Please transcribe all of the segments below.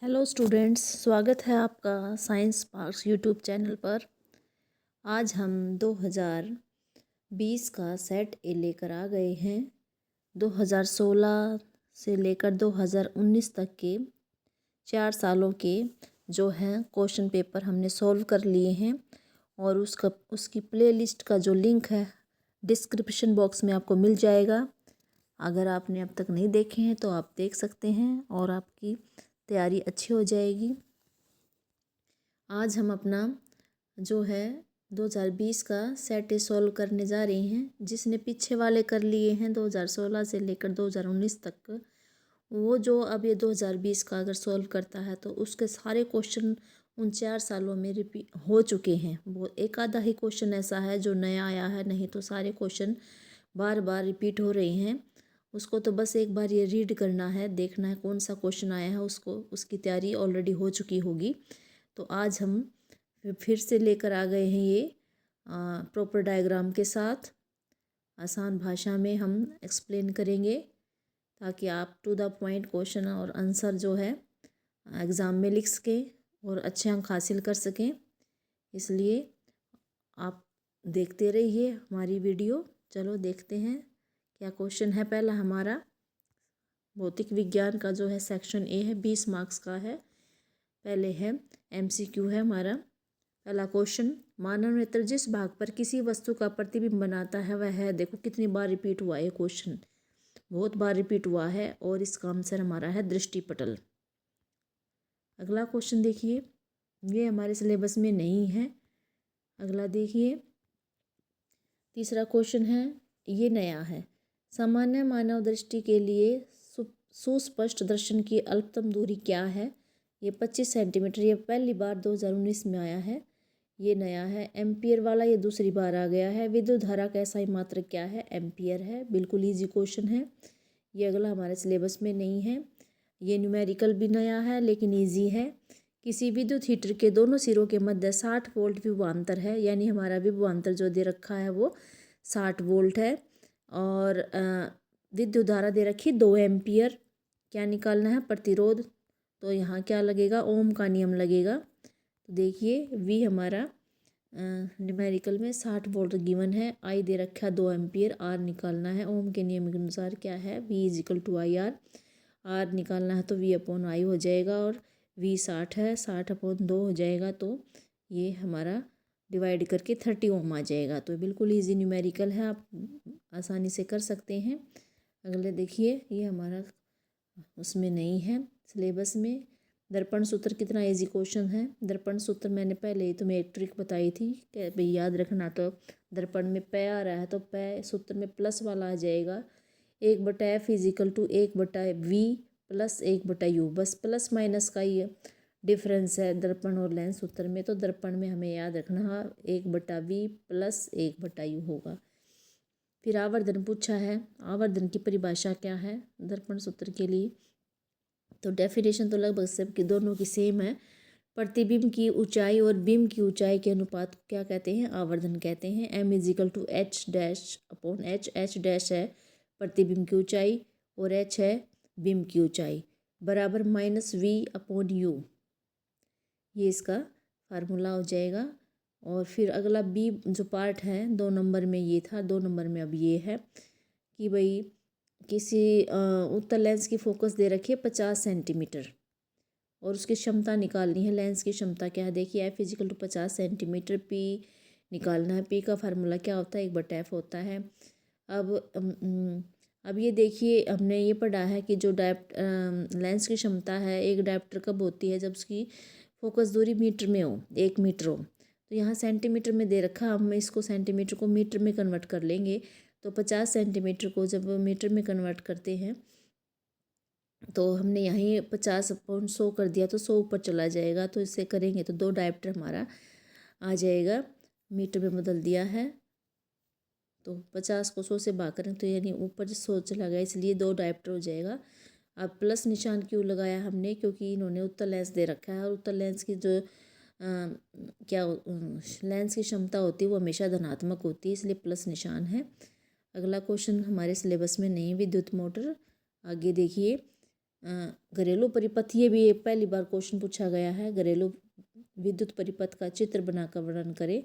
Hello students, स्वागत है आपका साइंस स्पार्क्स यूट्यूब चैनल पर। आज हम 2020 का सेट ए लेकर आ गए हैं। 2016 से लेकर 2019 तक के 4 सालों के जो हैं क्वेश्चन पेपर हमने सॉल्व कर लिए हैं और उसकी प्लेलिस्ट का जो लिंक है डिस्क्रिप्शन बॉक्स में आपको मिल जाएगा। अगर आपने अब तक नहीं देखे हैं तो आप देख सकते हैं और आपकी तैयारी अच्छी हो जाएगी। आज हम अपना जो है 2020 का सेट सॉल्व करने जा रहे हैं। जिसने पीछे वाले कर लिए हैं 2016 से लेकर 2019 तक, वो जो अब ये 2020 का अगर सॉल्व करता है तो उसके सारे क्वेश्चन उन 4 सालों में रिपीट हो चुके हैं। वो एक आधा ही क्वेश्चन ऐसा है जो नया आया है, नहीं तो सारे क्वेश्चन बार बार रिपीट हो रहे हैं। उसको तो बस एक बार ये रीड करना है, देखना है कौन सा क्वेश्चन आया है, उसको उसकी तैयारी ऑलरेडी हो चुकी होगी। तो आज हम फिर से लेकर आ गए हैं ये प्रॉपर डायग्राम के साथ। आसान भाषा में हम एक्सप्लेन करेंगे ताकि आप टू द पॉइंट क्वेश्चन और आंसर जो है एग्ज़ाम में लिख सकें और अच्छे अंक हासिल कर सकें। इसलिए आप देखते रहिए हमारी वीडियो। चलो देखते हैं क्या क्वेश्चन है। पहला हमारा भौतिक विज्ञान का जो है सेक्शन ए है, 20 मार्क्स का है। पहले है MCQ है हमारा। पहला क्वेश्चन, मानव नेत्र जिस भाग पर किसी वस्तु का प्रतिबिंब बनाता है वह है, देखो कितनी बार रिपीट हुआ है क्वेश्चन, बहुत बार रिपीट हुआ है और इसका आंसर हमारा है दृष्टिपटल। अगला क्वेश्चन देखिए, ये हमारे सिलेबस में नहीं है। अगला देखिए, तीसरा क्वेश्चन है, ये नया है। सामान्य मानव दृष्टि के लिए सुस्पष्ट दर्शन की अल्पतम दूरी क्या है? ये 25 सेंटीमीटर। ये पहली बार 2019 में आया है, ये नया है। एम्पियर वाला ये दूसरी बार आ गया है। विद्युत धारा का SI मात्रक क्या है? एम्पियर है। बिल्कुल ईजी क्वेश्चन है। ये अगला हमारे सिलेबस में नहीं है। ये न्यूमेरिकल भी नया है लेकिन ईजी है। किसी विद्युत हीटर के दोनों सिरों के मध्य 60 वोल्ट विभवांतर है, यानी हमारा विभवांतर जो दे रखा है वो 60 वोल्ट है। और विद्युत धारा दे रखी 2 एम्पियर। क्या निकालना है? प्रतिरोध। तो यहाँ क्या लगेगा? ओम का नियम लगेगा। तो देखिए V हमारा न्यूमेरिकल में 60 वोल्ट गिवन है, I दे रखा 2 एम्पियर, R निकालना है। ओम के नियम के अनुसार क्या है? V = IR। R निकालना है तो V/I हो जाएगा और V 60 है, 60/2 हो जाएगा तो ये हमारा डिवाइड करके 30 ओम आ जाएगा। तो बिल्कुल ईजी न्यूमेरिकल है, आप आसानी से कर सकते हैं। अगले देखिए, ये हमारा उसमें नहीं है सिलेबस में। दर्पण सूत्र कितना इजी क्वेश्चन है। दर्पण सूत्र मैंने पहले ही तुम्हें एक ट्रिक बताई थी कि भाई याद रखना। तो दर्पण में पै आ रहा है तो पै सूत्र में प्लस वाला आ जाएगा। 1/F = 1/V + 1/U। बस प्लस माइनस का ही डिफरेंस है दर्पण और लेंस सूत्र में। तो दर्पण में हमें याद रखना 1/V + 1/U होगा। फिर आवर्धन पूछा है। आवर्धन की परिभाषा क्या है दर्पण सूत्र के लिए? तो डेफिनेशन तो लगभग सबकी दोनों की सेम है। प्रतिबिंब की ऊंचाई और बिंब की ऊंचाई के अनुपात को क्या कहते हैं? आवर्धन कहते हैं। M = H'/H। H' है प्रतिबिंब की ऊंचाई और H है बिंब की ऊंचाई, बराबर -V/U। ये इसका फार्मूला हो जाएगा। और फिर अगला B जो पार्ट है 2 नंबर में ये था, 2 नंबर में अब ये है कि भाई किसी उत्तल लेंस की फोकस दे रखी है 50 सेंटीमीटर और उसकी क्षमता निकालनी है। लेंस की क्षमता क्या है? देखिए F = 50 सेंटीमीटर। P निकालना है। P का फार्मूला क्या होता है? 1/F होता है। अब ये देखिए, हमने ये पढ़ा है कि जो लेंस की क्षमता है, एक डायप्टर कब होती है? जब उसकी फोकस दूरी मीटर में हो, 1 मीटर हो। तो यहाँ सेंटीमीटर में दे रखा, हम इसको सेंटीमीटर को मीटर में कन्वर्ट कर लेंगे। तो 50 सेंटीमीटर को जब मीटर में कन्वर्ट करते हैं तो हमने यहीं 50/100 कर दिया तो 100 ऊपर चला जाएगा। तो इससे करेंगे तो 2 डायप्टर हमारा आ जाएगा। मीटर में बदल दिया है तो 50 को 100 से भाग करें तो यानी ऊपर 100 चला गया, इसलिए 2 डायप्टर हो जाएगा। अब प्लस निशान क्यों लगाया हमने? क्योंकि इन्होंने उत्तल लेंस दे रखा है और उत्तल लेंस की जो लेंस की क्षमता होती है वो हमेशा धनात्मक होती है, इसलिए प्लस निशान है। अगला क्वेश्चन हमारे सिलेबस में नहीं, विद्युत मोटर। आगे देखिए, घरेलू परिपथ, ये भी एक पहली बार क्वेश्चन पूछा गया है। घरेलू विद्युत परिपथ का चित्र बनाकर वर्णन करें।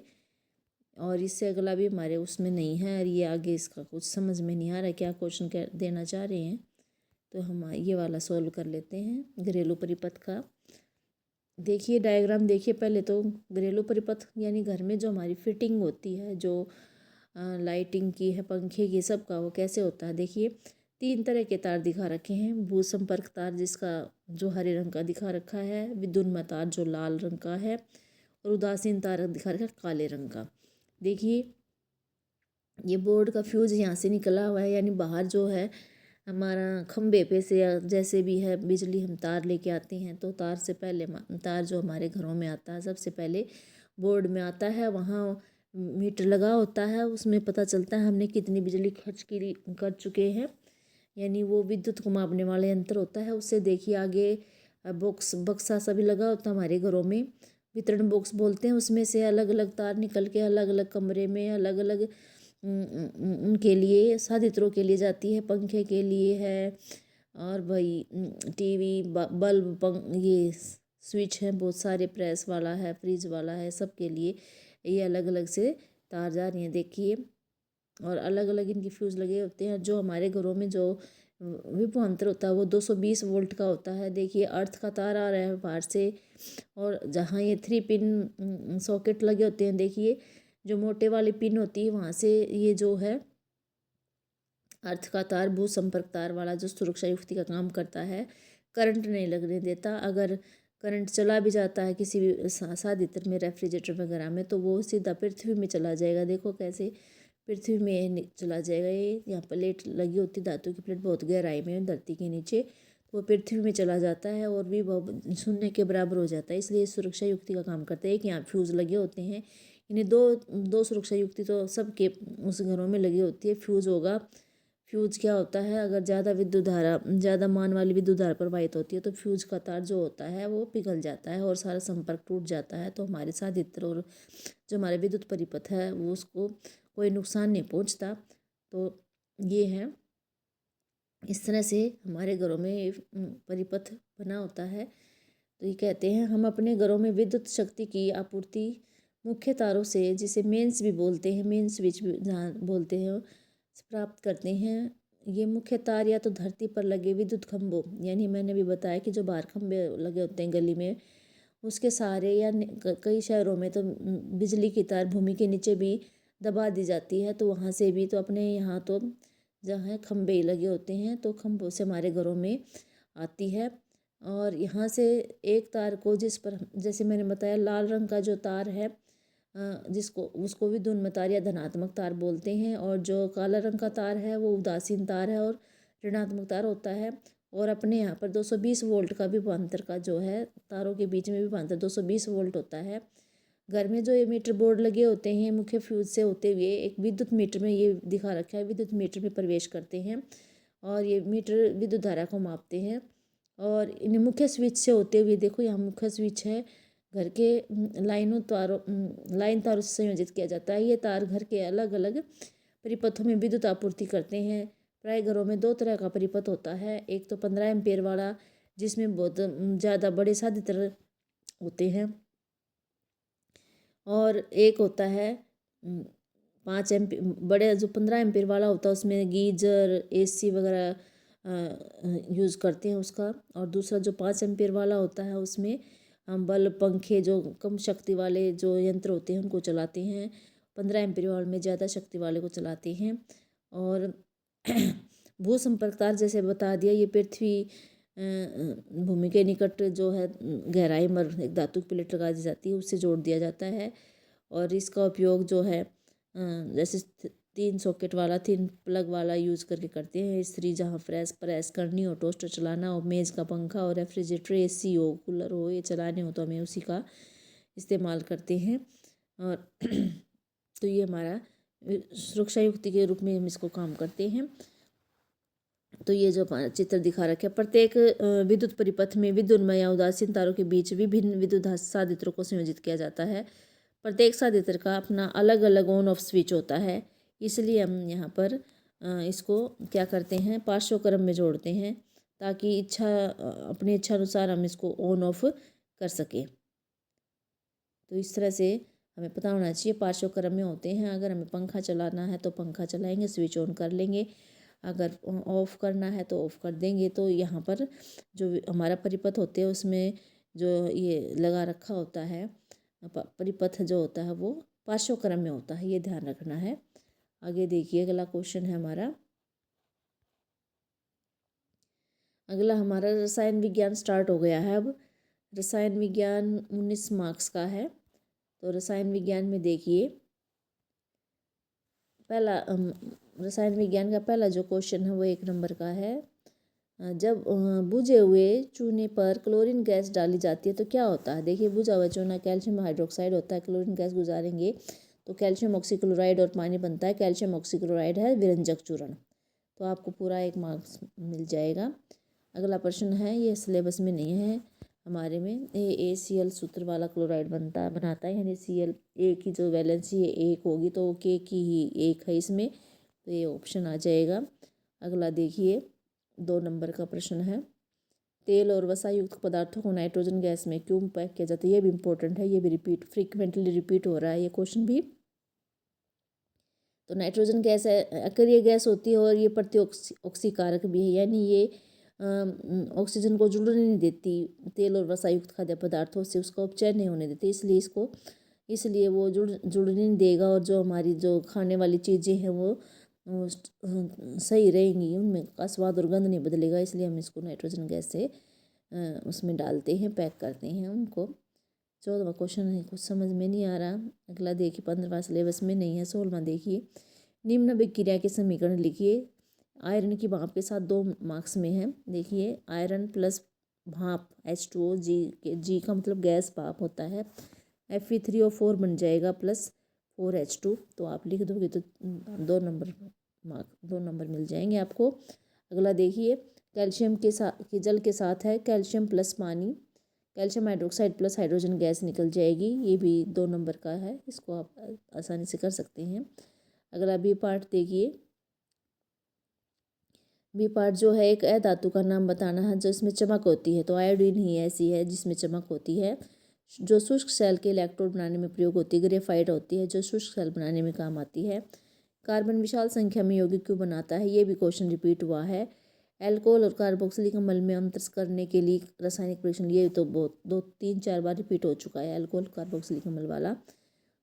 और इससे अगला भी हमारे उसमें नहीं है, और ये आगे इसका कुछ समझ में नहीं आ रहा है क्या क्वेश्चन क्या देना चाह रहे हैं। तो हम ये वाला सॉल्व कर लेते हैं घरेलू परिपथ का। देखिए डायग्राम देखिए पहले तो। घरेलू परिपथ यानी घर में जो हमारी फिटिंग होती है, जो लाइटिंग की है, पंखे की, सब का, वो कैसे होता है। देखिए 3 तरह के तार दिखा रखे हैं। भू संपर्क तार जिसका जो हरे रंग का दिखा रखा है, विद्युन्मा तार जो लाल रंग का है, और उदासीन तार दिखा रखा है काले रंग का। देखिए ये बोर्ड का फ्यूज यहाँ से निकला हुआ है, यानी बाहर जो है हमारा खंबे पे से या जैसे भी है बिजली हम तार लेके आते हैं, तो तार से पहले तार जो हमारे घरों में आता है सबसे पहले बोर्ड में आता है। वहाँ मीटर लगा होता है, उसमें पता चलता है हमने कितनी बिजली खर्च कर चुके हैं, यानी वो विद्युत को मापने वाला यंत्र होता है। उससे देखिए आगे बॉक्स बक्सा सभी लगा होता है हमारे घरों में, वितरण बॉक्स बोलते हैं। उसमें से अलग अलग तार निकल के अलग अलग कमरे में अलग अलग उनके लिए साधित्रों के लिए जाती है। पंखे के लिए है, और भाई टीवी बल्ब ये स्विच है बहुत सारे, प्रेस वाला है, फ्रिज वाला है, सब के लिए ये अलग अलग से तार जा रही हैं देखिए। और अलग अलग इनकी फ्यूज़ लगे होते हैं। जो हमारे घरों में जो विभवांतर होता है वो 220 वोल्ट का होता है। देखिए अर्थ का तार आ रहा है बाहर से, और जहाँ ये 3 पिन सॉकेट लगे होते हैं, देखिए जो मोटे वाली पिन होती है वहाँ से ये जो है अर्थ का तार, भू संपर्क तार वाला, जो सुरक्षा युक्ति का काम करता है, करंट नहीं लगने देता। अगर करंट चला भी जाता है किसी भी साधित्र में, रेफ्रिजरेटर वगैरह में, तो वो सीधा पृथ्वी में चला जाएगा। देखो कैसे पृथ्वी में चला जाएगा। ये यहाँ प्लेट लगी होती, धातु की प्लेट बहुत गहराई में धरती के नीचे, तो वो पृथ्वी में चला जाता है और भी शून्य के बराबर हो जाता है। इसलिए सुरक्षा युक्ति का काम करता है कि यहाँ फ्यूज़ लगे होते हैं। इन्हें दो सुरक्षा युक्ति तो सबके उस घरों में लगी होती है। फ्यूज़ होगा, फ्यूज़ क्या होता है, अगर ज़्यादा विद्युत धारा, ज़्यादा मान वाली विद्युत धारा प्रवाहित होती है तो फ्यूज़ का तार जो होता है वो पिघल जाता है और सारा संपर्क टूट जाता है। तो हमारे साधित्र और जो हमारे विद्युत परिपथ है वो उसको कोई नुकसान नहीं पहुंचता। तो ये है, इस तरह से हमारे घरों में परिपथ बना होता है। तो ये कहते हैं हम अपने घरों में विद्युत शक्ति की आपूर्ति मुख्य तारों से, जिसे मेंस भी बोलते हैं, मेन स्विच भी जहाँ बोलते हैं, प्राप्त करते हैं। ये मुख्य तार या तो धरती पर लगे विद्युत खंभों, यानी मैंने भी बताया कि जो बाहर खंभे लगे होते हैं गली में, उसके सहारे, या कई शहरों में तो बिजली की तार भूमि के नीचे भी दबा दी जाती है, तो वहाँ से भी। तो अपने यहाँ तो जहाँ खंभे लगे होते हैं तो खंभों से हमारे घरों में आती है। और यहाँ से एक तार को, जिस पर जैसे मैंने बताया लाल रंग का जो तार है, जिसको उसको विद्युन्मा तार या धनात्मक तार बोलते हैं, और जो काला रंग का तार है वो उदासीन तार है और ऋणात्मक तार होता है। और अपने यहाँ पर 220 वोल्ट का विभवांतर का जो है, तारों के बीच में विभवांतर 220 वोल्ट होता है। घर में जो ये मीटर बोर्ड लगे होते हैं मुख्य फ्यूज से होते हुए एक विद्युत मीटर में, ये दिखा रखा है, विद्युत मीटर में प्रवेश करते हैं और ये मीटर विद्युत धारा को मापते हैं। और इन मुख्य स्विच से होते हुए, देखो यहाँ मुख्य स्विच है, घर के लाइन तारों से संयोजित किया जाता है। ये तार घर के अलग अलग परिपथों में विद्युत आपूर्ति करते हैं। प्राय घरों में 2 तरह का परिपथ होता है। एक तो 15 एम्पेयर वाला, जिसमें बहुत ज़्यादा बड़े साधित्र होते हैं, और एक होता है 5 एम्पीयर, बड़े जो 15 एम्पीयर वाला होता है उसमें गीजर, एसी वगैरह यूज़ करते हैं उसका। और दूसरा जो 5 एम्पीयर वाला होता है उसमें हम बल्ब, पंखे, जो कम शक्ति वाले जो यंत्र होते हैं उनको चलाते हैं। 15 एम्पीयर वाले में ज़्यादा शक्ति वाले को चलाते हैं। और भू संपर्क तार जैसे बता दिया, ये पृथ्वी भूमि के निकट जो है गहराई पर एक धातु की प्लेट लगा दी जाती है, उससे जोड़ दिया जाता है। और इसका उपयोग जो है जैसे 3 सॉकेट वाला, 3 प्लग वाला यूज़ करके करते हैं। इस्त्री जहाँ प्रेस करनी हो, टोस्टर चलाना हो, मेज़ का पंखा हो, रेफ्रिजरेटर, एसी हो, कूलर हो, ये चलाने हो तो हमें उसी का इस्तेमाल करते हैं। और तो ये हमारा सुरक्षा युक्ति के रूप में हम इसको काम करते हैं। तो ये जो चित्र दिखा रखे हैं, प्रत्येक विद्युत परिपथ में विद्युन्मा या उदासीन तारों के बीच विभिन्न विद्युत साधित्रों को संयोजित किया जाता है। प्रत्येक साधित्र का अपना अलग अलग ऑन ऑफ स्विच होता है, इसलिए हम यहाँ पर इसको क्या करते हैं, पार्श्व क्रम में जोड़ते हैं। ताकि अपनी इच्छा अनुसार हम इसको ऑन ऑफ कर सकें। तो इस तरह से हमें पता होना चाहिए पार्श्व क्रम में होते हैं। अगर हमें पंखा चलाना है तो पंखा चलाएंगे, स्विच ऑन कर लेंगे। अगर ऑफ़ करना है तो ऑफ़ कर देंगे। तो यहाँ पर जो हमारा परिपथ होते हैं उसमें जो ये लगा रखा होता है परिपथ जो होता है वो पार्श्व क्रम में होता है, ये ध्यान रखना है। आगे देखिए अगला क्वेश्चन है हमारा। अगला हमारा रसायन विज्ञान स्टार्ट हो गया है। अब रसायन विज्ञान 19 मार्क्स का है। तो रसायन विज्ञान में देखिए पहला रसायन विज्ञान का पहला जो क्वेश्चन है वो 1 नंबर का है। जब बुझे हुए चूने पर क्लोरीन गैस डाली जाती है तो क्या होता है। देखिए बुझा हुआ चूना कैल्शियम हाइड्रोक्साइड होता है, क्लोरीन गैस गुजारेंगे तो कैल्शियम ऑक्सीक्लोराइड और पानी बनता है। कैल्शियम ऑक्सीक्लोराइड है विरंजक चूर्ण। तो आपको पूरा 1 मार्क्स मिल जाएगा। अगला प्रश्न है, ये सिलेबस में नहीं है हमारे में। AACl सूत्र वाला क्लोराइड बनाता है, यानी Cl एक की जो वैलेंसी है 1 होगी तो K की ही 1 है इसमें, तो ये ऑप्शन आ जाएगा। अगला देखिए 2 नंबर का प्रश्न है, तेल और वसा युक्त पदार्थों को नाइट्रोजन गैस में क्यों पैक किया जाता है। ये भी इंपॉर्टेंट है, ये भी फ्रीक्वेंटली रिपीट हो रहा है ये क्वेश्चन भी। तो नाइट्रोजन गैस है अक्रिय गैस होती है और ये प्रतिऑक्सीकारक भी है, यानी ये ऑक्सीजन को जुड़ने नहीं देती तेल और वसायुक्त खाद्य पदार्थों से, उसका उपचय नहीं होने देती, इसलिए वो जुड़ने नहीं देगा। और जो हमारी जो खाने वाली चीज़ें हैं वो सही रहेंगी, उनमें का स्वाद और गंध नहीं बदलेगा। इसलिए हम इसको नाइट्रोजन गैस से उसमें डालते हैं, पैक करते हैं उनको। 14वां क्वेश्चन है, कुछ समझ में नहीं आ रहा। अगला देखिए 15वां सिलेबस में नहीं है। 16वां देखिए, निम्न अभिक्रिया के समीकरण लिखिए। आयरन की भाप के साथ 2 मार्क्स में है। देखिए आयरन प्लस भाप H2O, जी का मतलब गैस भाप होता है, Fe3O4 बन जाएगा प्लस 4H2। तो आप लिख दोगे तो 2 नंबर मिल जाएंगे आपको। अगला देखिए, कैल्शियम के साथ जल के साथ है कैल्शियम प्लस पानी, calcium hydroxide plus hydrogen gas निकल जाएगी। ये भी 2 नंबर का है, इसको आप आसानी से कर सकते हैं। अगला बी पार्ट देखिए। बी पार्ट जो है, एक अधातु का नाम बताना है जो इसमें चमक होती है। तो आयोडीन ही ऐसी है जिसमें चमक होती है, जो शुष्क सेल के इलेक्ट्रोड बनाने में प्रयोग होती है। ग्रेफाइट होती है जो शुष्क सेल बनाने में काम आती है। कार्बन विशाल संख्या में यौगिक क्यों बनाता है, ये भी क्वेश्चन रिपीट हुआ है। एल्कोहल और कार्बोक्सिलिक अम्ल में अंतर करने के लिए रासायनिक परीक्षण, ये तो बहुत 2-3-4 बार रिपीट हो चुका है एल्कोहल कार्बोक्सिलिक अम्ल वाला।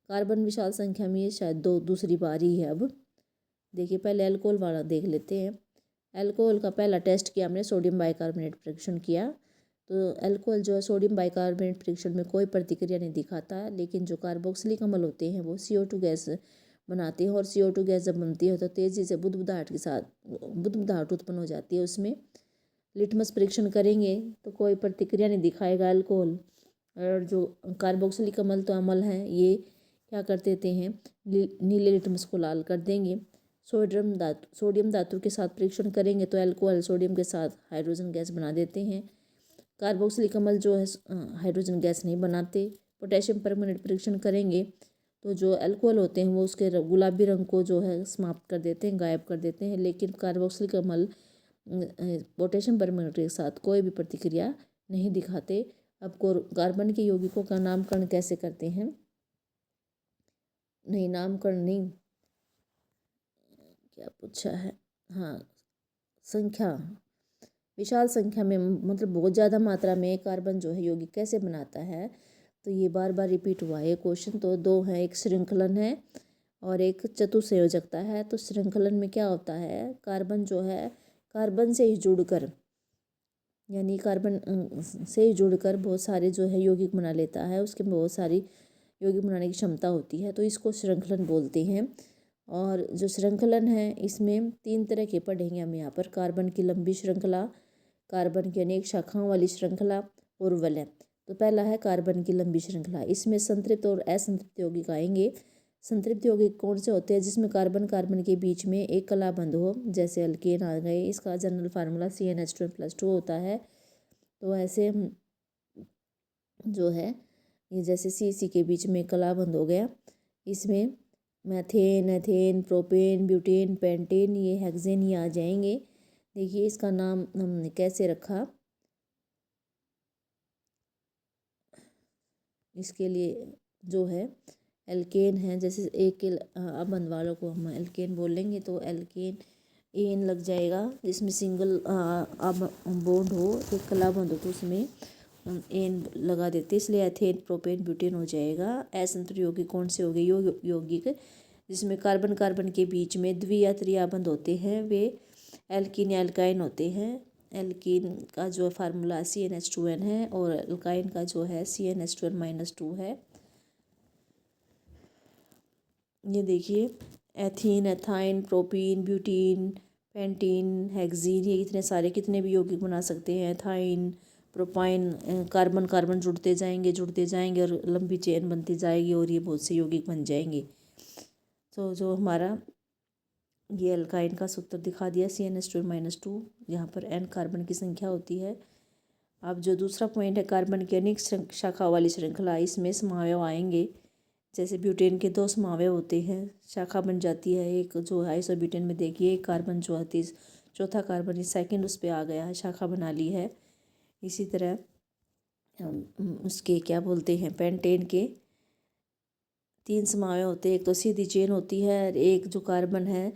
कार्बन विशाल संख्या में ये शायद दूसरी बार ही है। अब देखिए पहले एल्कोहल वाला देख लेते हैं। एल्कोहल का पहला टेस्ट किया हमने, सोडियम बाइकार्बोनेट परीक्षण किया। तो एल्कोहल जो है सोडियम बाइकार्बोनेट परीक्षण में कोई प्रतिक्रिया नहीं दिखाता, लेकिन जो कार्बोक्सिलिक अम्ल होते हैं वो CO2 गैस बनाते हैं, और CO2 गैस जब बनती है तो तेज़ी से बुदबुदाहट उत्पन्न हो जाती है उसमें। लिटमस परीक्षण करेंगे तो कोई प्रतिक्रिया नहीं दिखाएगा एल्कोहल। और जो कार्बोक्सिलिक अम्ल तो अम्ल हैं, ये क्या कर देते हैं, नीले लिटमस को लाल कर देंगे। सोडियम धातु के साथ परीक्षण करेंगे तो एल्कोहल सोडियम के साथ हाइड्रोजन गैस बना देते हैं। कार्बोक्सिलिक अम्ल जो है हाइड्रोजन गैस नहीं बनाते। पोटेशियम परमैंगनेट परीक्षण करेंगे तो जो एल्कोहल होते हैं वो उसके गुलाबी रंग को जो है समाप्त कर देते हैं, गायब कर देते हैं। लेकिन कार्बोक्सिलिक अम्ल पोटेशियम परमैंगनेट के साथ कोई भी प्रतिक्रिया नहीं दिखाते। अब कार्बन के यौगिकों का नामकरण कैसे करते हैं, नहीं नामकरण नहीं, क्या पूछा है, हाँ संख्या, विशाल संख्या में मतलब बहुत ज़्यादा मात्रा में कार्बन जो है यौगिक कैसे बनाता है। तो ये बार बार रिपीट हुआ है क्वेश्चन। तो 2 है, एक श्रृंखलन है और एक चतुसंयोजकता है। तो श्रृंखलन में क्या होता है, कार्बन जो है कार्बन से ही जुड़कर, यानी कार्बन से ही जुड़कर बहुत सारे जो है यौगिक बना लेता है, उसके बहुत सारी यौगिक बनाने की क्षमता होती है, तो इसको श्रृंखलन बोलते हैं। और जो श्रृंखलन है इसमें 3 तरह के पढ़ेंगे हम यहाँ पर, कार्बन की लंबी श्रृंखला, कार्बन की अनेक शाखाओं वाली श्रृंखला और वलय। तो पहला है कार्बन की लंबी श्रृंखला, इसमें संतृप्त और असंतृप्त यौगिक आएंगे। संतृप्त यौगिक कौन से होते हैं, जिसमें कार्बन कार्बन के बीच में एक कलाबंध हो, जैसे अल्केन आ गए। इसका जनरल फार्मूला CnH2n+2 होता है। तो ऐसे जो है ये जैसे CC के बीच में कलाबंध हो गया, इसमें methane, ethane, propane, butane, pentane, ये हेक्सेन ये आ जाएंगे। देखिए इसका नाम हमने कैसे रखा, इसके लिए जो है एल्केन है, जैसे एक अबंध वालों को हम एल्केन बोलेंगे तो एल्केन एन लग जाएगा। जिसमें सिंगल अब बॉन्ड हो, एक कलाबंद हो तो उसमें एन लगा देते, इसलिए एथेन प्रोपेन ब्यूटेन हो जाएगा। असंतुलित यौगिक कौन से हो गए? यौगिक जिसमें कार्बन कार्बन के बीच में द्वि या त्रियाबंध होते हैं वे एल्कीन या एल्काइन होते हैं। एल्कीन का जो फार्मूला CnH2n है और एल्काइन का जो है CnH2n-2 है। ये देखिए ethene, ethyne, propene, butene, pentene, hexene, ये इतने सारे कितने भी यौगिक बना सकते हैं। एथाइन, प्रोपाइन, कार्बन कार्बन जुड़ते जाएंगे और लंबी चेन बनती जाएगी और ये बहुत से यौगिक बन जाएंगे। तो जो हमारा ये एल्काइन का सूत्र दिखा दिया CnH2n-2, यहाँ पर n कार्बन की संख्या होती है। अब जो दूसरा पॉइंट है कार्बन की अनेक शाखा वाली श्रृंखला, इसमें समावयव आएंगे। जैसे ब्यूटेन के 2 समावयव होते हैं, शाखा बन जाती है। एक जो आइसोब्यूटेन में देखिए एक कार्बन जो है चौथा कार्बन इस सेकंड उस पर आ गया है, शाखा बना ली है। इसी तरह उसके क्या बोलते हैं पेंटेन के 3 समावयव होते हैं। एक तो सीधी चेन होती है, एक जो कार्बन है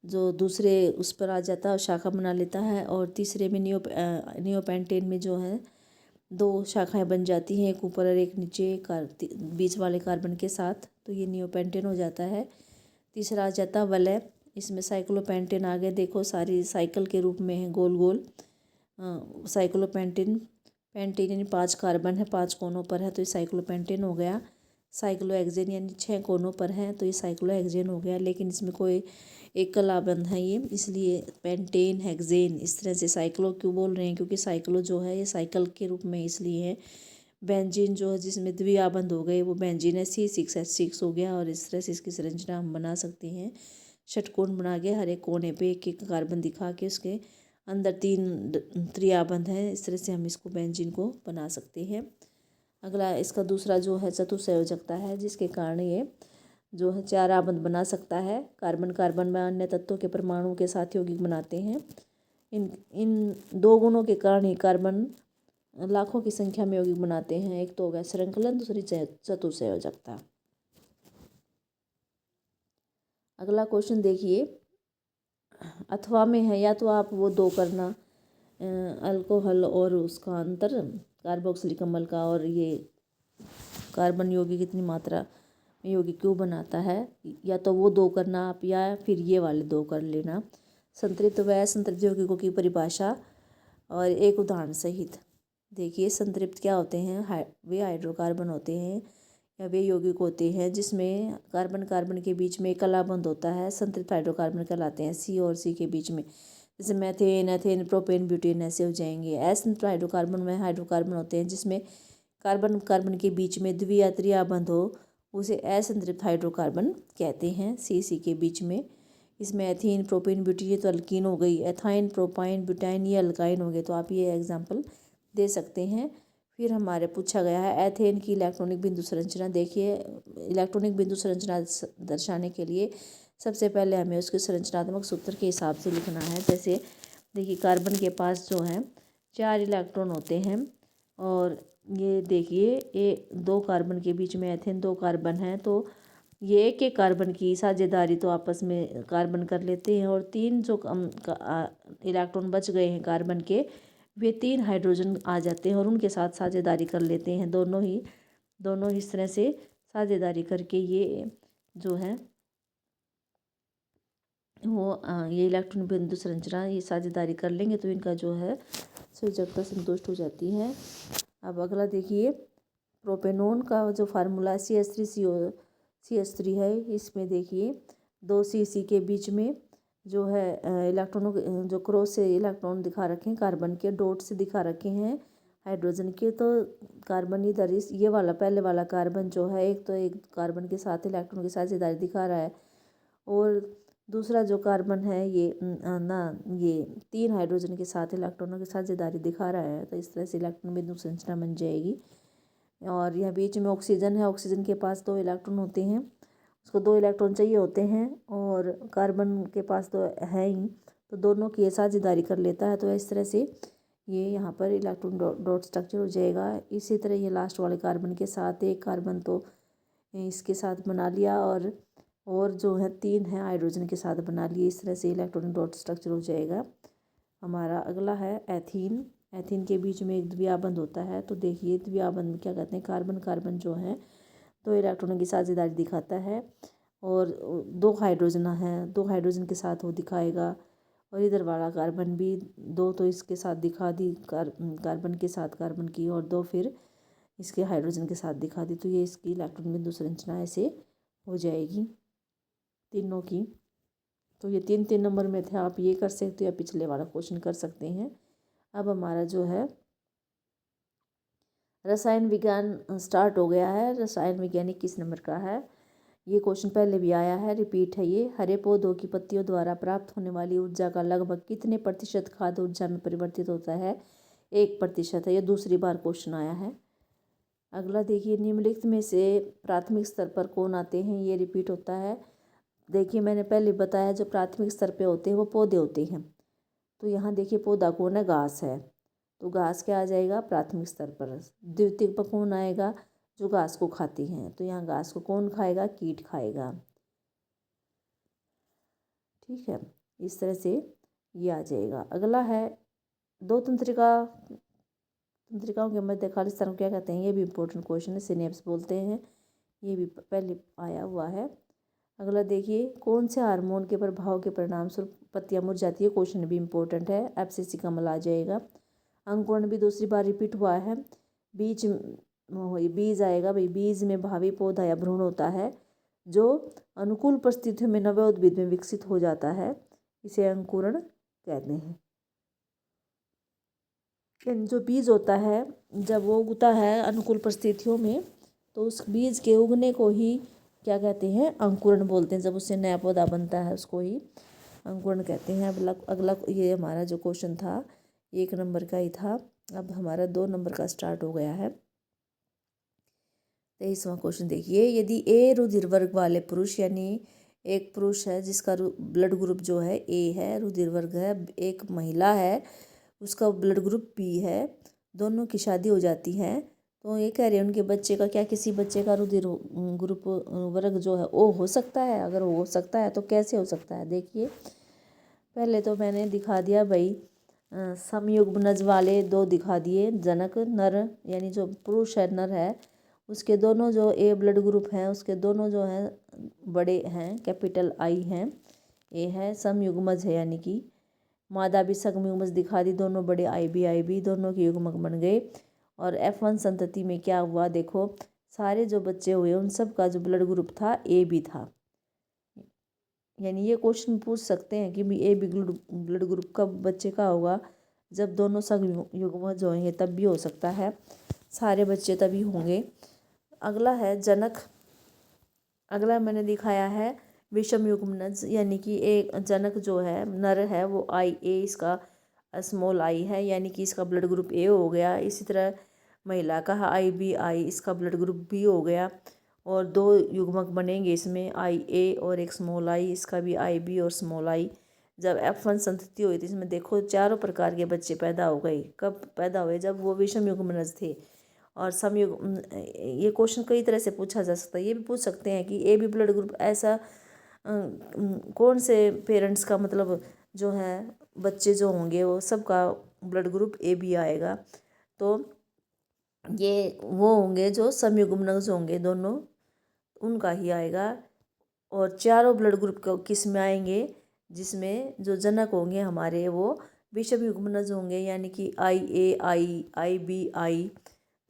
जो दूसरे उस पर आ जाता है और शाखा बना लेता है, और तीसरे में नियोपेंटेन में जो है 2 शाखाएं बन जाती हैं, एक ऊपर और एक नीचे बीच वाले कार्बन के साथ, तो ये नियोपेंटेन हो जाता है। तीसरा आ जाता है वलय, इसमें साइक्लोपेंटेन आ गए, देखो सारी साइकिल के रूप में है गोल गोल। साइक्लोपेंटेन पेंटेन यानी 5 कार्बन है, 5 कोनों पर है तो ये साइक्लोपेंटेन हो गया। साइक्लोहेक्सेन यानी 6 कोनों पर है तो ये साइक्लोहेक्सेन हो गया, लेकिन इसमें कोई एक कलाबंद है ये, इसलिए पेंटेन, हेक्सेन इस तरह से साइक्लो क्यों बोल रहे हैं, क्योंकि साइक्लो जो है ये साइकिल के रूप में इसलिए है। बेंजीन जो है जिसमें द्विआबंध हो गए वो बेंजीन है, C6H6 हो गया, और इस तरह से इसकी संरचना हम बना सकते हैं। षटकोण बना के हर एक कोने पे एक एक कार्बन दिखा के उसके अंदर 3 त्रिआबंध है, इस तरह से हम इसको बेंजीन को बना सकते हैं। अगला इसका दूसरा जो है चतुसंयोजकता है, जिसके कारण ये जो है 4 आबंध बना सकता है। कार्बन कार्बन में अन्य तत्वों के परमाणुओं के साथ यौगिक बनाते हैं। इन 2 गुणों के कारण ही कार्बन लाखों की संख्या में यौगिक बनाते हैं। एक तो हो गया श्रृंखलन, दूसरी चतुसंयोजकता। अगला क्वेश्चन देखिए, अथवा में है, या तो आप वो 2 करना अल्कोहल और उसका अंतर कार्बोक्सिलिक अम्ल का, और ये कार्बन यौगिक कितनी मात्रा में यौगिक क्यों बनाता है, या तो वो 2 करना आप, या फिर ये वाले 2 कर लेना। संतृप्त व असंतृप्त यौगिकों की परिभाषा और एक उदाहरण सहित। देखिए संतृप्त क्या होते हैं? वे हाइड्रोकार्बन होते हैं या वे यौगिक होते हैं जिसमें कार्बन कार्बन के बीच में एक कलाबंध होता है, संतृप्त हाइड्रोकार्बन कहलाते हैं। C और C के बीच में, जैसे मैथेन, एथेन, प्रोपेन, ब्यूटेन ऐसे हो जाएंगे। असंतृप्त हाइड्रोकार्बन में हाइड्रोकार्बन होते हैं जिसमें कार्बन कार्बन के बीच में द्वि या त्रिआबंध हो, उसे असंतृप्त हाइड्रोकार्बन कहते हैं। C के बीच में, इसमें एथीन, प्रोपेन, ब्यूटीन ये तो अल्कीन हो गई, एथाइन, प्रोपाइन, ब्यूटाइन ये अल्काइन हो गए, तो आप ये एग्जाम्पल दे सकते हैं। फिर हमारे पूछा गया है एथेन की इलेक्ट्रॉनिक बिंदु संरचना। देखिए इलेक्ट्रॉनिक बिंदु संरचना दर्शाने के लिए सबसे पहले हमें उसके संरचनात्मक सूत्र के हिसाब से लिखना है। जैसे देखिए कार्बन के पास जो है 4 इलेक्ट्रॉन होते हैं, और ये देखिए 2 कार्बन के बीच में एथेन 2 कार्बन है, तो ये एक एक कार्बन की साझेदारी तो आपस में कार्बन कर लेते हैं, और 3 जो इलेक्ट्रॉन बच गए हैं कार्बन के, वे 3 हाइड्रोजन आ जाते हैं और उनके साथ साझेदारी कर लेते हैं। दोनों ही इस तरह से साझेदारी करके ये जो है वो ये इलेक्ट्रॉन बिंदु संरचना ये साझेदारी कर लेंगे तो इनका जो है संयोजकता संतुष्ट हो जाती है। अब अगला देखिए, प्रोपेनोन का जो फार्मूला CH3CO CH3 है, इसमें देखिए 2 C के बीच में जो है इलेक्ट्रॉनों जो क्रॉस से इलेक्ट्रॉन दिखा रखे हैं, कार्बन के डॉट से दिखा रखे हैं हाइड्रोजन के, तो कार्बन इधर इस ये वाला पहले वाला कार्बन जो है एक कार्बन के साथ इलेक्ट्रॉन की साझेदारी दिखा रहा है, और दूसरा जो कार्बन है ये ये 3 हाइड्रोजन के साथ इलेक्ट्रॉनों की साझेदारी दिखा रहा है, तो इस तरह से इलेक्ट्रॉन बिंदु संरचना बन जाएगी। और यह बीच में ऑक्सीजन है, ऑक्सीजन के पास 2 इलेक्ट्रॉन होते हैं, उसको 2 इलेक्ट्रॉन चाहिए होते हैं, और कार्बन के पास तो है ही, तो दोनों की ये साझेदारी कर लेता है। तो इस तरह से ये यहाँ पर इलेक्ट्रॉन डॉट स्ट्रक्चर हो जाएगा। इसी तरह ये लास्ट वाले कार्बन के साथ एक कार्बन तो इसके साथ बना लिया, और जो है 3 है हाइड्रोजन के साथ बना लिए। इस तरह से इलेक्ट्रॉन डॉट स्ट्रक्चर हो जाएगा हमारा। अगला है एथीन। एथीन के बीच में एक द्विआबंध होता है। तो देखिए द्विआबंध में क्या कहते हैं, कार्बन कार्बन जो है 2 इलेक्ट्रॉनों की साझेदारी दिखाता है, और 2 हाइड्रोजन है, 2 हाइड्रोजन के साथ वो दिखाएगा। और इधर वाला कार्बन भी 2 तो इसके साथ दिखा दी, कार्बन के साथ कार्बन की, और 2 फिर इसके हाइड्रोजन के साथ दिखा दी। तो ये इसकी इलेक्ट्रॉन बिंदु संरचना ऐसे हो जाएगी तीनों की। तो ये 3 नंबर में थे, आप ये कर सकते हो या पिछले वाला क्वेश्चन कर सकते हैं। अब हमारा जो है रसायन विज्ञान स्टार्ट हो गया है। रसायन विज्ञान 21 नंबर का है। ये क्वेश्चन पहले भी आया है, रिपीट है ये। हरे पौधों की पत्तियों द्वारा प्राप्त होने वाली ऊर्जा का लगभग कितने प्रतिशत खाद्य ऊर्जा में परिवर्तित होता है? 1% है। ये दूसरी बार क्वेश्चन आया है। अगला देखिए, निम्नलिखित में से प्राथमिक स्तर पर कौन आते हैं? ये रिपीट होता है। देखिए मैंने पहले बताया जो प्राथमिक स्तर पे होते हैं वो पौधे होते हैं। तो यहाँ देखिए पौधा कौन है? घास है। तो घास क्या आ जाएगा प्राथमिक स्तर पर। द्वितीयक पर कौन आएगा? जो घास को खाती हैं। तो यहाँ घास को कौन खाएगा? कीट खाएगा। ठीक है, इस तरह से ये आ जाएगा। अगला है दो तंत्रिकाओं के मध्य खाली स्थान को क्या कहते हैं? ये भी इंपॉर्टेंट क्वेश्चन है, सिनेप्स बोलते हैं। ये भी पहले आया हुआ है। अगला देखिए, कौन से हार्मोन के प्रभाव के परिणाम स्वरूप पत्तियां मुरझाती है? क्वेश्चन भी इंपॉर्टेंट है, FCC कमल आ जाएगा। अंकुरण भी दूसरी बार रिपीट हुआ है। बीज आएगा भाई। बीज में भावी पौधा या भ्रूण होता है जो अनुकूल परिस्थितियों में नवे उद्भिद में विकसित हो जाता है, इसे अंकुरण कहते हैं। जो बीज होता है जब वो उगता है अनुकूल परिस्थितियों में, तो उस बीज के उगने को ही क्या कहते हैं? अंकुरण बोलते हैं। जब उससे नया पौधा बनता है उसको ही अंकुरण कहते हैं। अब अगला ये हमारा जो क्वेश्चन था 1 नंबर का ही था। अब हमारा 2 नंबर का स्टार्ट हो गया है। 23वां क्वेश्चन देखिए, यदि ए रुधिर वर्ग वाले पुरुष, यानी एक पुरुष है जिसका ब्लड ग्रुप जो है ए है, रुधिर वर्ग है, एक महिला है उसका ब्लड ग्रुप बी है, दोनों की शादी हो जाती है, तो ये कह रहे हैं उनके बच्चे का, क्या किसी बच्चे का रुधिर ग्रुप वर्ग जो है ओ हो सकता है? अगर हो सकता है तो कैसे हो सकता है? देखिए पहले तो मैंने दिखा दिया भाई, समयुग्मनज वाले 2 दिखा दिए। जनक नर यानी जो पुरुष है नर है उसके दोनों जो ए ब्लड ग्रुप हैं उसके दोनों जो हैं बड़े हैं, कैपिटल आई हैं, ए है। समयुग्मज है यानी कि मादा भी संयुग्मज दिखा दी, दोनों बड़े आई बी दोनों के युग्मक बन गए। और F1 संतति में क्या हुआ? देखो सारे जो बच्चे हुए उन सब का जो ब्लड ग्रुप था ए बी था। यानी ये क्वेश्चन पूछ सकते हैं कि भी ए बी ब्लड ग्रुप का बच्चे का होगा जब दोनों संयुग्मज होंगे, तब भी हो सकता है। सारे बच्चे तभी होंगे। अगला है जनक। अगला मैंने दिखाया है विषम युग्मनज, यानी कि एक जनक जो है नर है वो आई ए, इसका स्मॉल आई है, यानी कि इसका ब्लड ग्रुप ए हो गया। इसी तरह महिला का आई, इसका ब्लड ग्रुप बी हो गया। और 2 युग्मक बनेंगे इसमें, आई ए और एक स्मॉल आई, इसका भी आई बी और स्मॉल आई। जब F1 संतति हुई थी इसमें देखो चारों प्रकार के बच्चे पैदा हो गए। कब पैदा हुए? जब वो विषम युग्मनज थे। और ये क्वेश्चन कई तरह से पूछा जा सकता है। ये भी पूछ सकते हैं कि ए बी ब्लड ग्रुप ऐसा कौन से पेरेंट्स का मतलब जो है बच्चे जो होंगे वो सबका ब्लड ग्रुप ए बी आएगा। तो ये वो होंगे जो समयुग्मनज होंगे दोनों, उनका ही आएगा। और चारों ब्लड ग्रुप किस में आएंगे? जिसमें जो जनक होंगे हमारे वो विषम युग्मनज होंगे, यानी कि आई ए आई बी आई।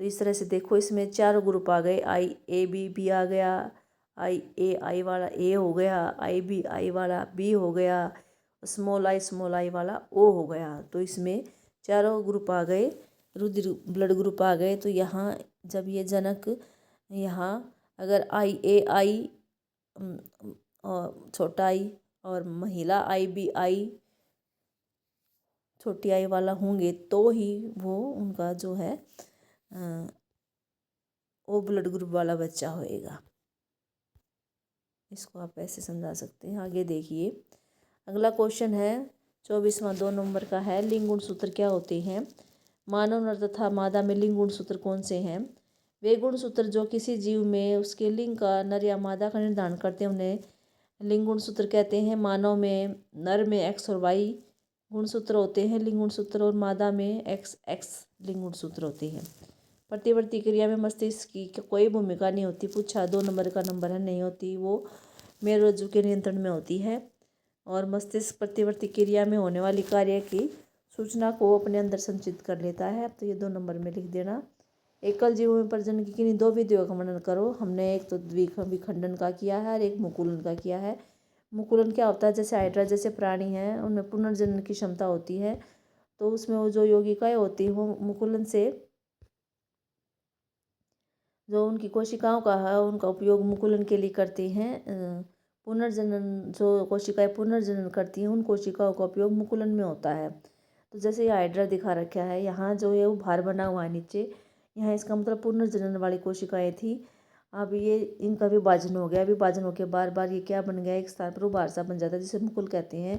तो इस तरह से देखो इसमें चारों ग्रुप आ गए, आई ए बी भी आ गया, आई ए आई वाला ए हो गया, आई बी आई वाला बी हो गया, स्मॉल आई वाला ओ हो गया। तो इसमें चारों ग्रुप आ गए, रुधिर ब्लड ग्रुप आ गए। तो यहाँ जब ये जनक यहाँ अगर आई ए आई और छोटा आई और महिला आई बी आई छोटी आई वाला होंगे तो ही वो उनका जो है ओ ब्लड ग्रुप वाला बच्चा होएगा। इसको आप ऐसे समझा सकते हैं। आगे देखिए, अगला क्वेश्चन है 24वां 2 नंबर का है, लिंग गुणसूत्र क्या होते हैं। मानव नर तथा मादा में लिंग गुणसूत्र कौन से हैं। वे गुणसूत्र जो किसी जीव में उसके लिंग का नर या मादा का निर्धारण करते हैं उन्हें लिंग गुणसूत्र कहते हैं। मानव में नर में एक्स और वाई गुणसूत्र होते हैं लिंग गुणसूत्र, और मादा में एक्स एक्स लिंग गुणसूत्र होते हैं। प्रतिवर्ती क्रिया में मस्तिष्क की कोई भूमिका नहीं होती। पूछा 2 नंबर का नंबर है, नहीं होती, वो मेरुरज्जु के नियंत्रण में होती है। और मस्तिष्क प्रतिवर्ती क्रिया में होने वाली कार्य की सूचना को अपने अंदर संचित कर लेता है। तो ये 2 नंबर में लिख देना। एकल जीवों में प्रजनन की किन्हीं 2 विधियों का वर्णन करो। हमने एक तो विखंडन का किया है और एक मुकुलन का किया है। मुकुलन क्या होता है, जैसे हाइड्रा जैसे प्राणी हैं उनमें पुनर्जनन की क्षमता होती है, तो उसमें वो जो यौगिकाएं होती हैं वो मुकुलन से जो उनकी कोशिकाओं का है उनका उपयोग मुकुलन के लिए करते हैं। पुनर्जनन जो कोशिकाएं पुनर्जनन करती हैं उन कोशिकाओं का उपयोग मुकुलन में होता है। तो जैसे ये हाइड्रा दिखा रखा है, यहाँ जो है वो भार बना हुआ है नीचे, यहाँ इसका मतलब पुनर्जनन वाली कोशिकाएं थी। अब ये इनका विभाजन हो गया, विभाजन होकर बार बार ये क्या बन गया, एक स्थान पर उभार सा बन जाता है जिसे मुकुल कहते हैं।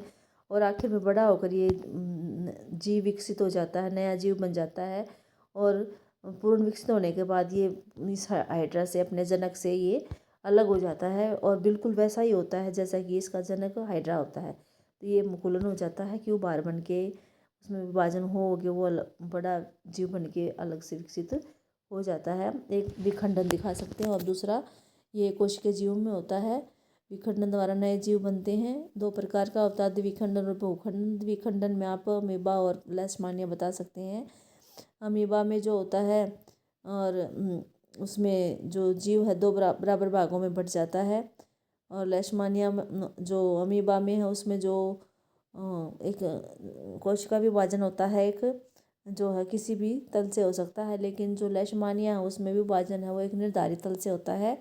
और आखिर में बड़ा होकर ये जीव विकसित हो जाता है, नया जीव बन जाता है। और पूर्ण विकसित होने के बाद ये इस हाइड्रा से अपने जनक से ये अलग हो जाता है और बिल्कुल वैसा ही होता है जैसा कि इसका जनक हाइड्रा होता है। तो ये मुकुलन हो जाता है कि उभार बन के उसमें विभाजन हो गया, वो बड़ा जीव बन के अलग से विकसित हो जाता है। एक विखंडन दिखा सकते हैं और दूसरा ये कोशिकीय जीवों में होता है। विखंडन द्वारा नए जीव बनते हैं। 2 प्रकार का होता है, द्विखंडन और बहुखंडन। द्विखंडन में आप अमीबा और लेशमानिया बता सकते हैं। अमीबा में जो होता है और उसमें जो जीव है 2 बराबर भागों में बट जाता है। और लेशमानिया जो अमीबा में है उसमें जो एक कोशिका विभाजन होता है, एक जो है किसी भी तल से हो सकता है, लेकिन जो लेशमानिया है उसमें विभाजन है वो एक निर्धारित तल से होता है।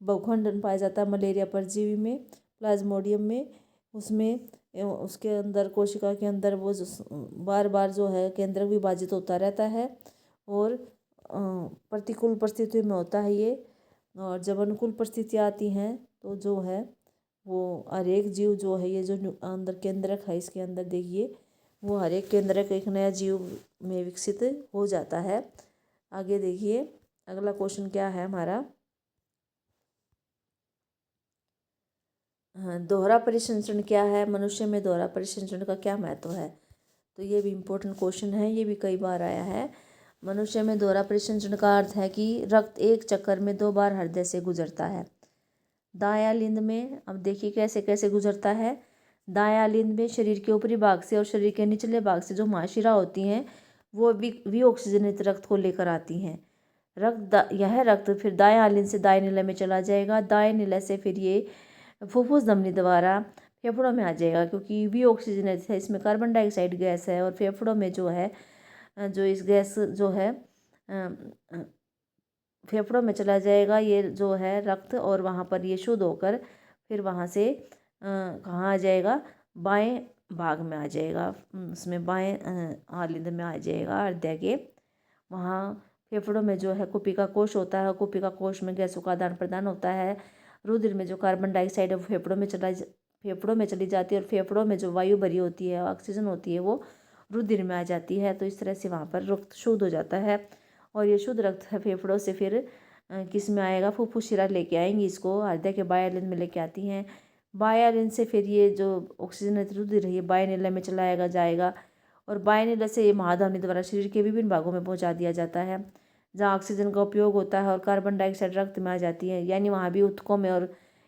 बहुखंडन पाया जाता है मलेरिया परजीवी में, प्लाज्मोडियम में, उसमें उसके अंदर कोशिका के अंदर वो बार बार जो है केंद्रक विभाजित होता रहता है और प्रतिकूल परिस्थितियों में होता है ये। और जब अनुकूल परिस्थितियाँ आती हैं तो जो है वो हर एक जीव जो है ये जो अंदर केंद्रक है इसके अंदर देखिए वो हर एक केंद्रक एक नया जीव में विकसित हो जाता है। आगे देखिए अगला क्वेश्चन क्या है हमारा। हाँ, दोहरा परिसंचरण क्या है, मनुष्य में दोहरा परिसंचरण का क्या महत्व है। तो ये भी इम्पोर्टेंट क्वेश्चन है, ये भी कई बार आया है। मनुष्य में दोहरा परिसंचरण का अर्थ है कि रक्त एक चक्कर में 2 बार हृदय से गुजरता है। दायां लिंग में अब देखिए कैसे कैसे गुजरता है। दायां लिंग में शरीर के ऊपरी भाग से और शरीर के निचले भाग से जो महाशिरा होती हैं वो विऑक्सीजनित रक्त को लेकर आती हैं। यह रक्त फिर दायां लिंग से दाएं निलय में चला जाएगा। दाएं निलय से फिर ये फुफ्फुस धमनी द्वारा फेफड़ों में आ जाएगा, क्योंकि विऑक्सीजनित है, इसमें कार्बन डाइऑक्साइड गैस है और फेफड़ों में जो है जो इस गैस जो है फेफड़ों में चला जाएगा ये जो है रक्त, और वहाँ पर ये शुद्ध होकर फिर वहाँ से कहाँ आ जाएगा, बाएं भाग में आ जाएगा, उसमें बाएं आलिंद में आ जाएगा हृदय के। वहाँ फेफड़ों में जो है कुपिका कोश होता है, कुपिका कोश में गैसों का आदान प्रदान होता है। रुधिर में जो कार्बन डाइऑक्साइड है वो फेफड़ों में चली जाती है और फेफड़ों में जो वायु भरी होती है ऑक्सीजन होती है वो रुधिर में आ जाती है। तो इस तरह से वहाँ पर रक्त शुद्ध हो जाता है और ये शुद्ध रक्त है फेफड़ों से फिर किस में आएगा, फुफ्फुस शिरा लेके आएंगी इसको, हृदय के बाह्य लिंग में लेके आती हैं। बाह्य लिंग से फिर ये जो ऑक्सीजन रुधिर है ये बाह्य निलय में चलाएगा जाएगा और बाह्य निलय से ये महाधमनी द्वारा शरीर के विभिन्न भागों में पहुँचा दिया जाता है जहाँ ऑक्सीजन का उपयोग होता है और कार्बन डाइऑक्साइड रक्त में आ जाती है, यानी वहाँ भी ऊतकों में और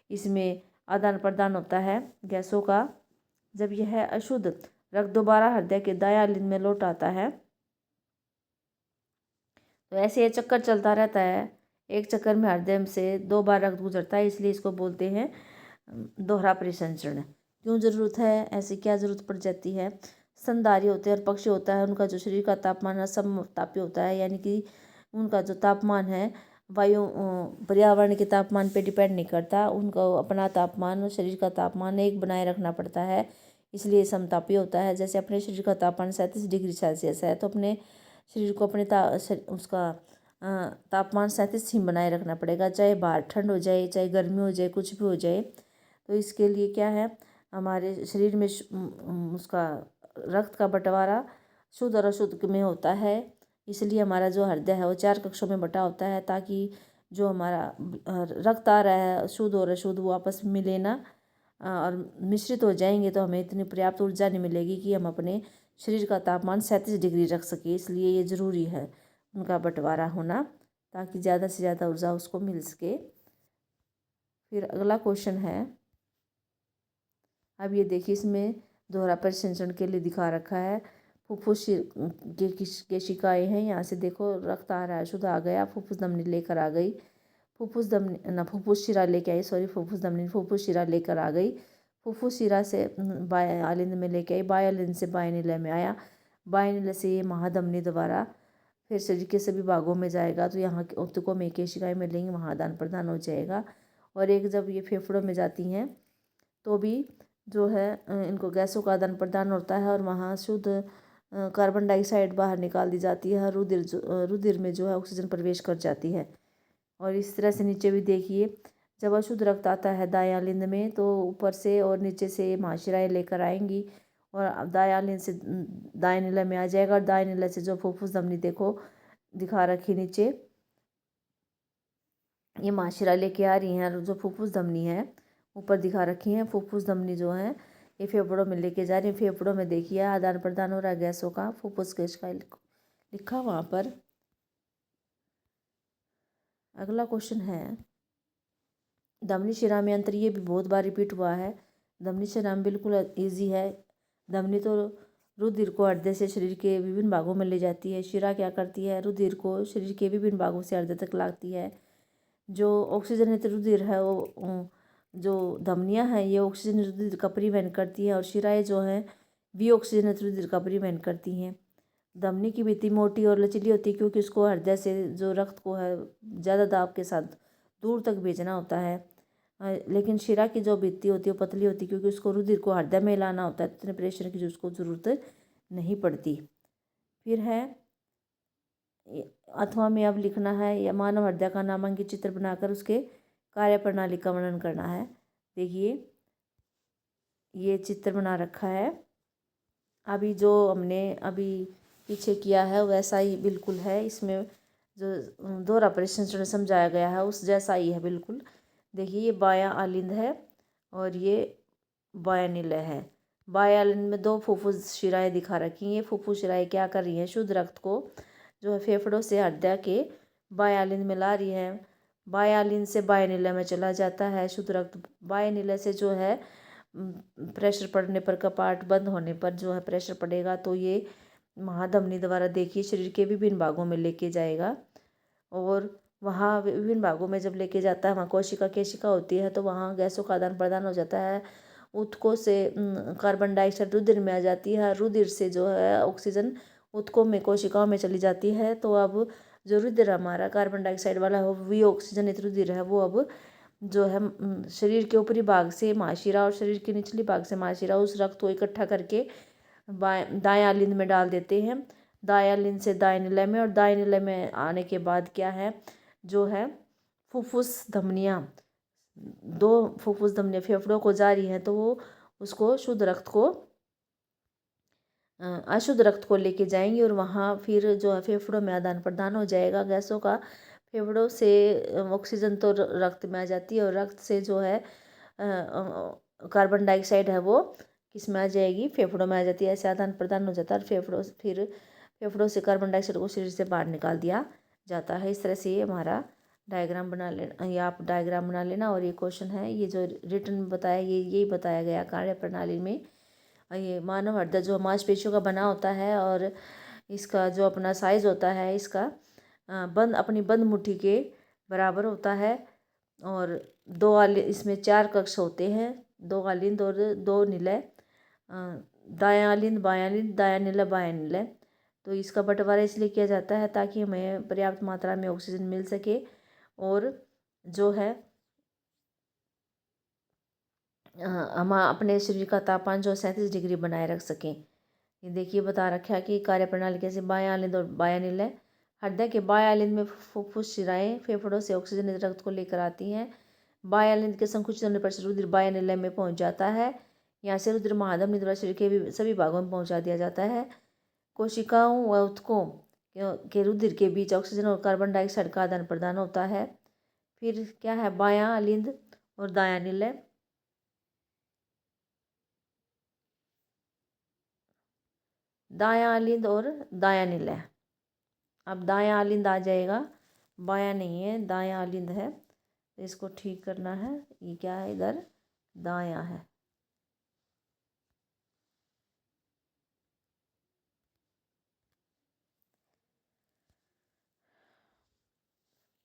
इसमें आदान प्रदान होता है गैसों का। जब यह अशुद्ध रक्त दोबारा हृदय के दायां लिंग में लौट आता है तो ऐसे ये चक्कर चलता रहता है। एक चक्कर में हृदय से 2 बार रक्त गुजरता है, इसलिए इसको बोलते हैं दोहरा परिसंचरण। क्यों ज़रूरत है, ऐसी क्या ज़रूरत पड़ जाती है। स्तनधारी होते हैं और पक्षी होता है, उनका जो शरीर का तापमान असमतापी होता है, यानी कि उनका जो तापमान है वायु पर्यावरण के तापमान पे डिपेंड नहीं करता, उनको अपना तापमान और शरीर का तापमान एक बनाए रखना पड़ता है, इसलिए समतापी होता है। जैसे अपने शरीर का तापमान 37 डिग्री सेल्सियस है तो अपने शरीर को अपने उसका तापमान 37 ही बनाए रखना पड़ेगा, चाहे बाहर ठंड हो जाए चाहे गर्मी हो जाए कुछ भी हो जाए। तो इसके लिए क्या है, हमारे शरीर में उसका रक्त का बंटवारा शुद्ध और अशुद्ध में होता है। इसलिए हमारा जो हृदय है वो 4 कक्षों में बटा होता है, ताकि जो हमारा रक्त आ रहा है शुद्ध और अशुद्ध वो आपस में मिले ना, और मिश्रित हो जाएंगे तो हमें इतनी पर्याप्त ऊर्जा नहीं मिलेगी कि हम अपने शरीर का तापमान 37 डिग्री रख सके। इसलिए ये ज़रूरी है उनका बंटवारा होना, ताकि ज़्यादा से ज़्यादा ऊर्जा उसको मिल सके। फिर अगला क्वेश्चन है, अब ये देखिए इसमें दोहरा परिसंचरण के लिए दिखा रखा है। फुफ्फुस के केशिकाएँ हैं, यहाँ से देखो रक्त आ रहा है, शुद्ध आ गया, फुफ्फुस धमनी लेकर आ गई, फुफ्फुस शिरा लेके आई, सॉरी फुफ्फुस धमनी फुफ्फुस शिरा लेकर आ गई, फुफ्फुस शिरा से बाह्य आलिंद में लेके आई, बाह्य आलिंद से बाह्य निलय में आया, बाह्य निलय से ये महाधमनी द्वारा फिर शरीर के सभी भागों में जाएगा, तो यहाँ के ऊतकों में केशिकाएँ मिलेंगी, वहाँ आदान प्रदान हो जाएगा। और एक जब ये फेफड़ों में जाती हैं तो भी जो है इनको गैसों का आदान प्रदान होता है, और वहाँ शुद्ध कार्बन डाइऑक्साइड बाहर निकाल दी जाती है, रुधिर में जो है ऑक्सीजन प्रवेश कर जाती है। और इस तरह से नीचे भी देखिए, जब अशुद्ध रक्त आता है दायां में तो ऊपर से और नीचे से महाशिराएँ लेकर आएंगी, और दायां से दाएं निलय में आ जाएगा, और दाएं निलय से जो फुफ्फुस धमनी देखो दिखा रखी नीचे, ये महाशिरा लेके आ रही हैं, और जो फुफ्फुस धमनी है ऊपर दिखा रखी हैं, फुफ्फुस धमनी जो है ये फेफड़ों में लेके जा रही है। फेफड़ों में देखिए आदान प्रदान हो रहा है गैसों का, फुफ्फुस गैस का लिखा वहाँ पर। अगला क्वेश्चन है, धमनी शिरा में अंतर, ये भी बहुत बार रिपीट हुआ है। धमनी शिरा में बिल्कुल ईजी है। धमनी तो रुधिर को हृदय से शरीर के विभिन्न भागों में ले जाती है। शिरा क्या करती है, रुधिर को शरीर के विभिन्न भागों से हृदय तक लाती है। जो ऑक्सीजनित रुधिर है वो, जो धमनियां हैं ये ऑक्सीजन रुधिर का परिवहन करती हैं, और शिराएँ जो हैं भी ऑक्सीजनित रुधिर का परिवहन करती हैं। धमनी की भित्ति मोटी और लचीली होती है, क्योंकि उसको हृदय से जो रक्त को है ज़्यादा दाब के साथ दूर तक भेजना होता है। लेकिन शिरा की जो भित्ति होती है वो पतली होती है, क्योंकि उसको रुधिर को हृदय में लाना होता है, इतने प्रेशर की जो उसको ज़रूरत नहीं पड़ती। फिर है अथवा में अब लिखना है, या मानव हृदय का नामांकित चित्र बनाकर उसके कार्य प्रणाली का वर्णन करना है। देखिए ये चित्र बना रखा है, अभी जो हमने अभी पीछे किया है वैसा ही बिल्कुल है। इसमें जो दोहरा परिसंचरण समझाया गया है उस जैसा ही है बिल्कुल। देखिए ये बायां आलिंद है और ये बायां निलय है। बायां आलिंद में 2 फुफ्फुस शिराएँ दिखा रखी हैं। ये फुफ्फुस शिराएँ क्या कर रही हैं, शुद्ध रक्त को जो है फेफड़ों से हृदय के बायां आलिंद में ला रही है। बायां आलिंद से बाह्य निलय में चला जाता है शुद्ध रक्त। बाह्य निलय से जो है प्रेशर पड़ने पर, कपाट बंद होने पर जो है प्रेशर पड़ेगा, तो ये महाधमनी द्वारा देखिए शरीर के विभिन्न भागों में लेके जाएगा, और वहाँ विभिन्न भागों में जब लेके जाता है वहाँ केशिका होती है, तो वहाँ गैसों का आदान प्रदान हो जाता है। ऊतकों से कार्बन डाइऑक्साइड रुधिर में आ जाती है, रुधिर से जो है ऑक्सीजन ऊतकों में कोशिकाओं में चली जाती है। तो अब जो रुधिर हमारा कार्बन डाइऑक्साइड वाला हो भी ऑक्सीजनित रुधिर है, वो अब जो है शरीर के ऊपरी भाग से महाशिरा और शरीर के निचली भाग से महाशिरा उस रक्त को इकट्ठा करके दायां आलिंद में डाल देते हैं। दायां आलिंद से दाएं निलय में, और दाएं निलय में आने के बाद क्या है, जो है फुफ्फुस धमनियाँ, 2 फुफ्फुस धमनियाँ फेफड़ों को जा रही हैं, तो वो उसको शुद्ध रक्त को अशुद्ध रक्त को लेके जाएंगी, और वहाँ फिर जो है फेफड़ों में आदान प्रदान हो जाएगा गैसों का। फेफड़ों से ऑक्सीजन तो रक्त में आ जाती है, और रक्त से जो है कार्बन डाइऑक्साइड है वो किस में आ जाएगी, फेफड़ों में आ जाती है। ऐसे आदान प्रदान हो जाता है, और फेफड़ों से कार्बन डाइऑक्साइड को शरीर से बाहर निकाल दिया जाता है। इस तरह से ये हमारा डायग्राम बना लेना, या आप डायग्राम बना लेना। और ये क्वेश्चन है, ये जो रिटर्न में बताया यही बताया गया कार्य प्रणाली में। ये मानव हृदय जो मांसपेशियों का बना होता है, और इसका जो अपना साइज़ होता है इसका अपनी बंद मुट्ठी के बराबर होता है, और 2 आलिंद, इसमें 4 कक्ष होते हैं, 2 आलिंद और 2 निलय, दायां आलिंद बायां आलिंद, दायां निलय बायां निलय। तो इसका बंटवारा इसलिए किया जाता है ताकि हमें पर्याप्त मात्रा में ऑक्सीजन मिल सके, और जो है हम अपने शरीर का तापमान जो 37 डिग्री बनाए रख सकें। ये देखिए बता रखा है कि कार्यप्रणाली कैसे। बायां आलिंद और बायां निलय, हृदय के बायां आलिंद में फुफ्फुस शिराएँ फेफड़ों से ऑक्सीजन रक्त को लेकर आती हैं। बायां आलिंद के संकुचित होने पर रुधिर बायां निलय में पहुंच जाता है। यहाँ से रुधिर महाधमनी द्वारा शरीर के सभी भागों में पहुँचा दिया जाता है। कोशिकाओं व ऊतकों के रुधिर के बीच ऑक्सीजन और कार्बन डाइऑक्साइड का आदान प्रदान होता है। फिर क्या है, बायां अलिंद और दायां निलय। दायां अलिंद और दायां निलय। अब दायां अलिंद आ जाएगा, बायां नहीं है, दायां अलिंद है, तो इसको ठीक करना है। ये क्या है, इधर दायां है।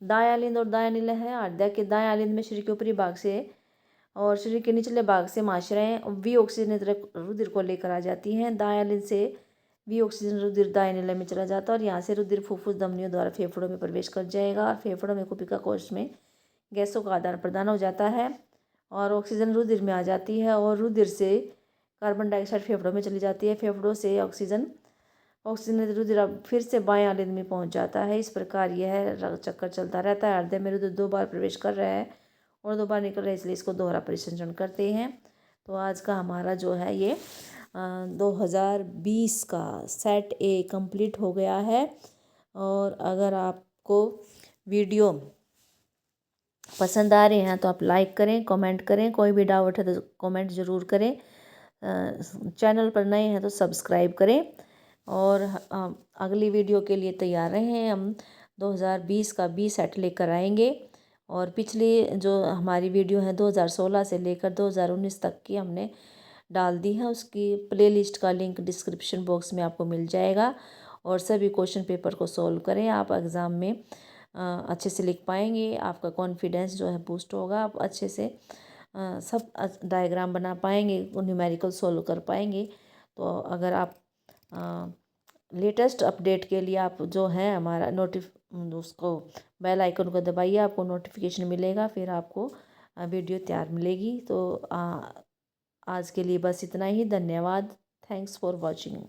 दायां अलिंद और दायां निलय है। हृदय के दायां अलिंद में शरीर के ऊपरी भाग से और शरीर के निचले भाग से माशराएं विऑक्सीजनेटेड रुधिर को लेकर आ जाती हैं। दायां अलिंद से विऑक्सीजन रुधिर दायां निलय में चला जाता है और यहाँ से रुधिर फुफ्फुस धमनियों द्वारा फेफड़ों में प्रवेश कर जाएगा और फेफड़ों में कुपिका कोश में गैसों का आदान प्रदान हो जाता है और ऑक्सीजन रुधिर में आ जाती है और रुधिर से कार्बन डाइऑक्साइड फेफड़ों में चली जाती है। फेफड़ों से ऑक्सीजन रुधिर अब फिर से बायां अलिंद में पहुंच जाता है। इस प्रकार यह चक्कर चलता रहता है। हृदय में रुधिर 2 बार प्रवेश कर रहा है और 2 बार निकल रहा है, इसलिए इसको दोहरा परिसंचरण करते हैं। तो आज का हमारा जो है ये 2020 का सेट ए कंप्लीट हो गया है। और अगर आपको वीडियो पसंद आ रहे हैं तो आप लाइक करें, कमेंट करें। कोई भी डाउट है तो कमेंट ज़रूर करें। चैनल पर नए हैं तो सब्सक्राइब करें और अगली वीडियो के लिए तैयार रहें। हम 2020 का बी सेट लेकर आएंगे और पिछली जो हमारी वीडियो है 2016 से लेकर 2019 तक की हमने डाल दी है। उसकी प्लेलिस्ट का लिंक डिस्क्रिप्शन बॉक्स में आपको मिल जाएगा और सभी क्वेश्चन पेपर को सॉल्व करें। आप एग्ज़ाम में अच्छे से लिख पाएंगे, आपका कॉन्फिडेंस जो है बूस्ट होगा, आप अच्छे से सब डायग्राम बना पाएंगे, न्यूमेरिकल सॉल्व कर पाएंगे। तो अगर आप लेटेस्ट अपडेट के लिए आप जो है हमारा उसको बेल आइकन को दबाइए, आपको नोटिफिकेशन मिलेगा, फिर आपको वीडियो तैयार मिलेगी। तो आज के लिए बस इतना ही। धन्यवाद। Thanks for watching.